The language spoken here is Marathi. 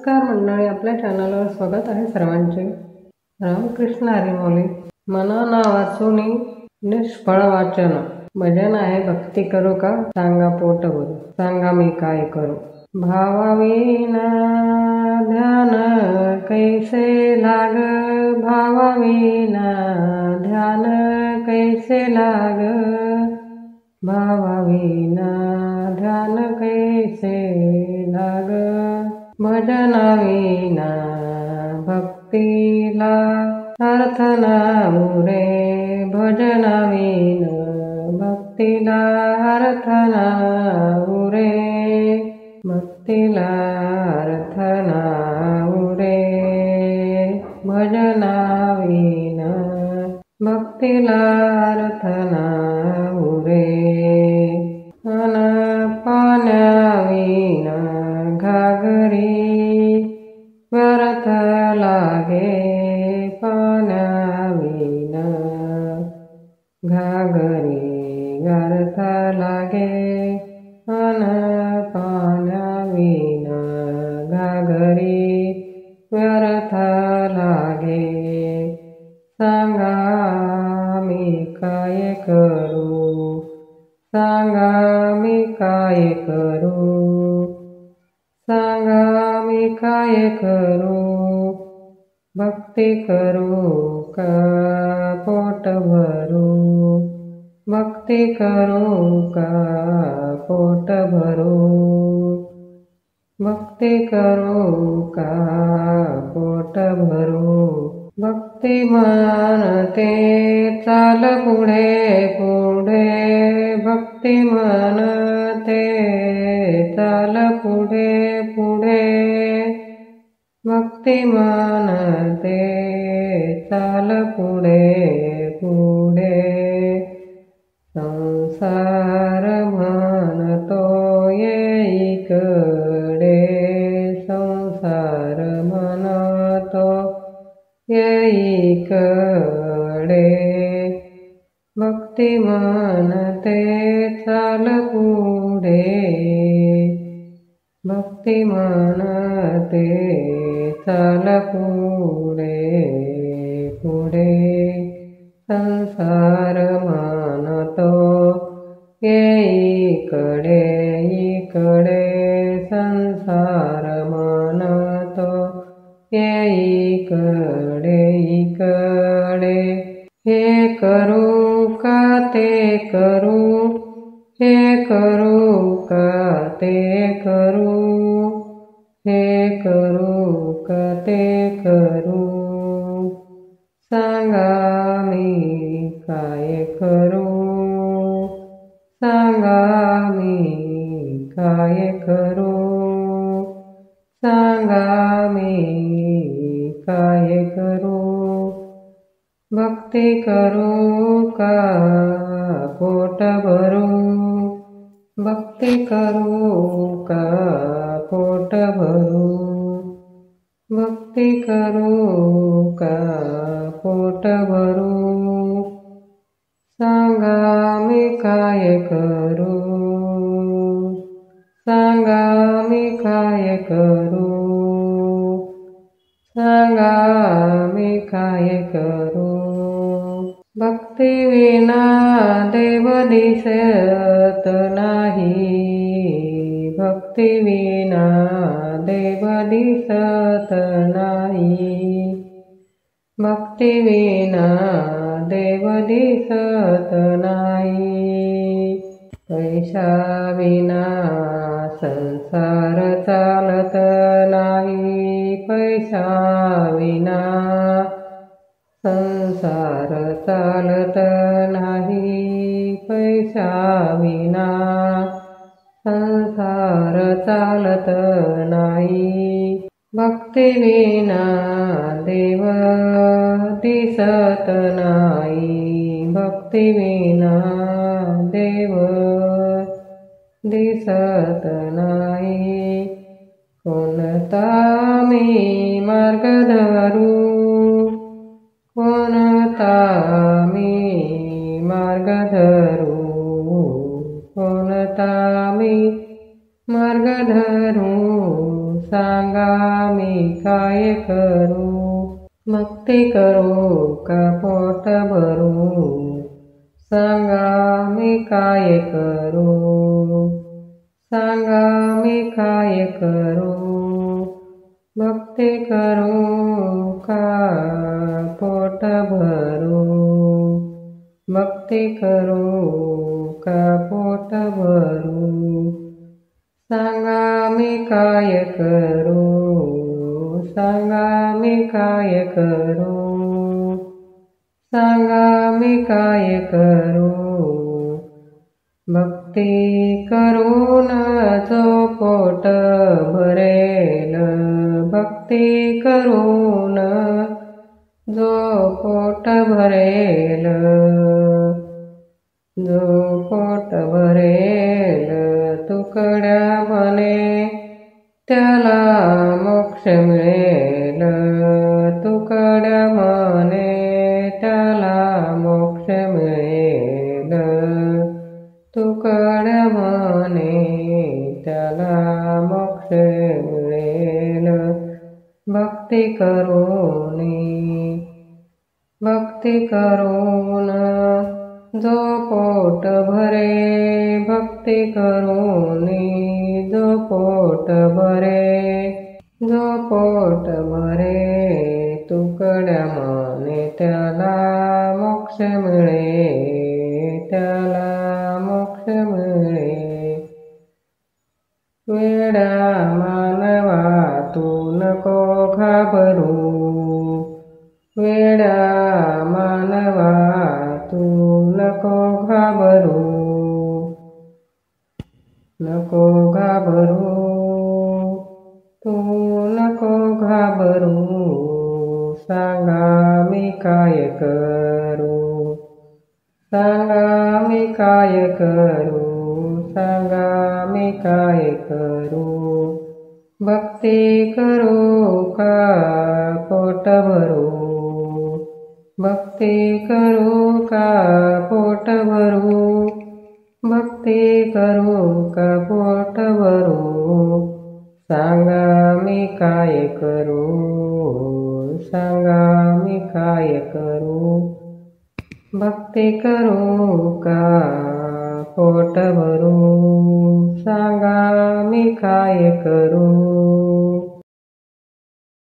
नमस्कार मंडळी, आपल्या चॅनलवर स्वागत आहे सर्वांचे. रामकृष्ण हरी माऊली. मना ना वाचुनी निष्फळ वाचन, भजन आहे भक्ती करू का, सांगा पोट भरू, सांगा मी काय करू. भावाविना ध्यान कैसे लाग, भावाविना ध्यान कैसे लाग, भावाविना ध्यान कैसे लाग. भजनाविना भक्तीला अर्थ नाही रे, भजनाविना भक्तीला अर्थ नाही रे, भक्तीला अर्थ नाही रे. भजनाविना भक्तीला अर्थ नाही रे. अन पाण्याविना घागरी व्यर्थ लागे, पाण्याविना घागरी व्यर्थ लागे. अन पाण्याविना घागरी व्यर्थ लागे. सांगा मी काय करू, सांगा मी काय करू, सांगा मी काय करू. भक्ती करू का पोट भरू, भक्ती करू का पोट भरू, भक्ती करू का पोट भरू. भक्ती म्हणते चाल पुढे पुढे, भक्ती म्हणते चाल पुढे पुढे, भक्ती म्हणते चाल पुढे पुढे. संसार म्हणतो येईकडे, संसार म्हणतो येईकडे, भक्ती म्हणते चाल पुढे, भक्ती म्हणते चाल पुढे पुढे. संसार म्हणतो येईकडे इकडे, संसार म्हणतो येईकडे इकडे. हे करू का ते करू, हे करू का ते करू, हे करू का ते करू. सांगा मी काय करू, सांगा मी काय करू, सांगा मी काय करू. भक्ती करू का पोट भरू, भक्ती करू का पोट भरू, भक्ती करू का पोट भरू. सांगा मी काय करू, सांगा मी काय करू, सांगा मी काय करू. भक्ती विना देव दिसत नाही, भक्ती विना देव दिसत नाही, भक्ती विना देव दिसत नाही. पैसा विना संसार चालत नाही, पैसा विना संसार चालत नाही, पैसा विना संसार चालत नाही. भक्ती विना देव दिसत नाही, भक्ती विना देव दिसत नाही. कोणता मी मार्ग धरू, कोणता मी मार्ग धरू, कोणता मी मार्ग धरू. सांगा मी काय करू, भक्ती करू का पोट भरू, सांगा मी काय करू, सांगा मी काय करू, भक्ती करू का पोट भरू, भक्ती करू का पोट भरू, सांगा मी काय करू, सांगा मी काय करू, सांगा मी काय करू, भक्ती करून जो पोट भरेल, भक्ती करून जो पोट भरेल, जो पोट भरेल तुकड्या बने त्याला मोक्ष मिळेल, तुकड्या बने त्याला मोक्ष मिळेल, तुकड्या बने त्याला मोक्ष मिळेल, भक्ती करून, भक्ती करून जो पोट भरे, भक्ती करून जो पोट भरे, जो पोट भरे तुकड्या माने त्याला मोक्ष मिळे, त्याला मोक्ष मिळे, वेडा मानवा तू नको घाबरू, वेडा मानवा तू नको घाबरू, नको घाबरू, तू नको घाबरू, सांगा मी काय करू, सांगा मी काय करू, सांगा मी काय करू, भक्ती करू का पोट भरू, भक्ती करू का पोट भरू, भक्ती करू का पोट भरू, सांगा मी काय करू, सांगा मी काय करू, भक्ती करू का पोट भरू, सांगा मी काय करू.